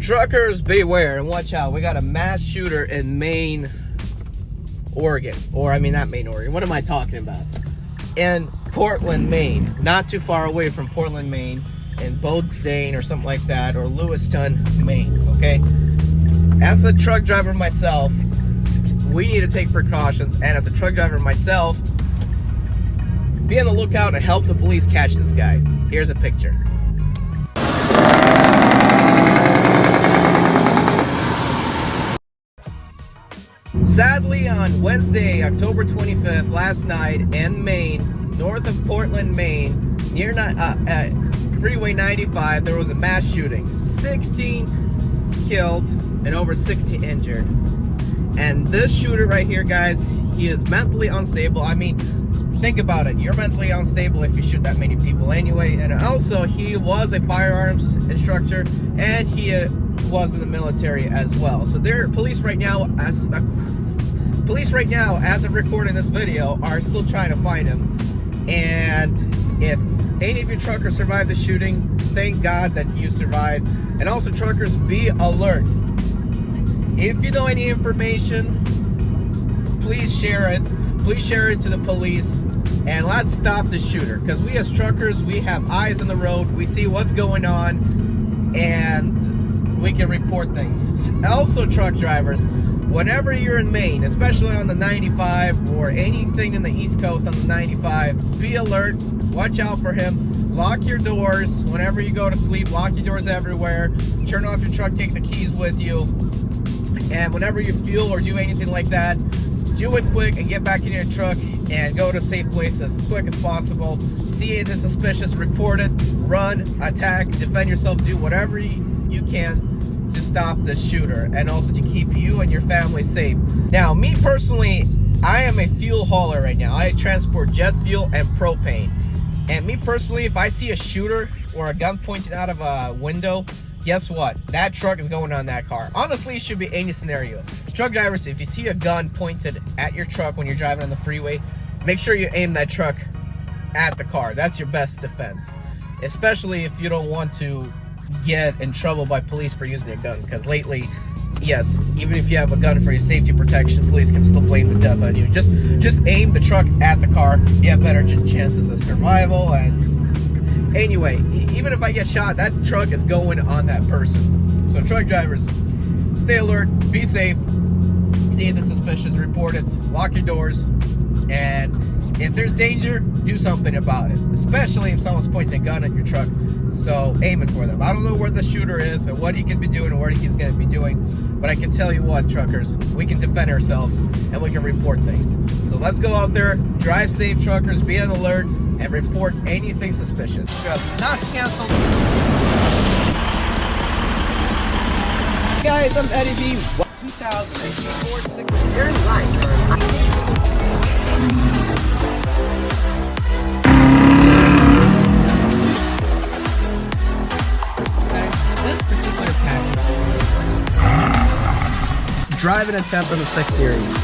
Truckers beware and watch out. We got a mass shooter in Maine, Oregon. Or I mean not Maine, Oregon. What am I talking about? In Portland, Maine. Not too far away from Portland, Maine. In Bodine or something like that. Or Lewiston, Maine. Okay? As a truck driver myself, we need to take precautions. And as a truck driver myself, be on the lookout and help the police catch this guy. Here's a picture. Sadly, on Wednesday, October 25th, last night in Maine, north of Portland, Maine, near Freeway 95, there was a mass shooting. 16 killed and over 60 injured. And this shooter right here, guys, he is mentally unstable. I mean, think about it. You're mentally unstable if you shoot that many people anyway. And also, he was a firearms instructor, and he was in the military as well. So police right now, as of recording this video, are still trying to find him. And if any of your truckers survived the shooting, thank God that you survived. And also, truckers, be alert. If you know any information, please share it. Please share it to the police. And let's stop the shooter. Because we as truckers, we have eyes on the road. We see what's going on. And we can report things. Also, truck drivers, whenever you're in Maine, especially on the 95 or anything in the East Coast on the 95, be alert. Watch out for him. Lock your doors whenever you go to sleep. Lock your doors everywhere. Turn off your truck. Take the keys with you. And whenever you fuel or do anything like that, do it quick and get back in your truck and go to a safe place as quick as possible. See anything suspicious, report it, run, attack, defend yourself, do whatever you can to stop this shooter and also to keep you and your family safe. Now, me personally, I am a fuel hauler right now. I transport jet fuel and propane. And me personally, if I see a shooter or a gun pointed out of a window, guess what? That truck is going on that car. Honestly, it should be any scenario. Truck drivers, if you see a gun pointed at your truck when you're driving on the freeway, make sure you aim that truck at the car. That's your best defense. Especially if you don't want to get in trouble by police for using a gun. Because lately, yes, even if you have a gun for your safety protection, police can still blame the death on you. Just aim the truck at the car. You have better chances of survival. And anyway, even if I get shot, that truck is going on that person. So truck drivers, stay alert, be safe. See anything suspicious, report it, lock your doors, and if there's danger, do something about it. Especially if someone's pointing a gun at your truck. So aim it for them. I don't know where the shooter is or what he can be doing or what he's going to be doing, but I can tell you what, truckers, we can defend ourselves and we can report things. So let's go out there, drive safe, truckers, be on alert, and report anything suspicious. Not canceled. Guys, I'm Eddie B. 2004 turn right. This particular package, driving attempt on the 6 Series.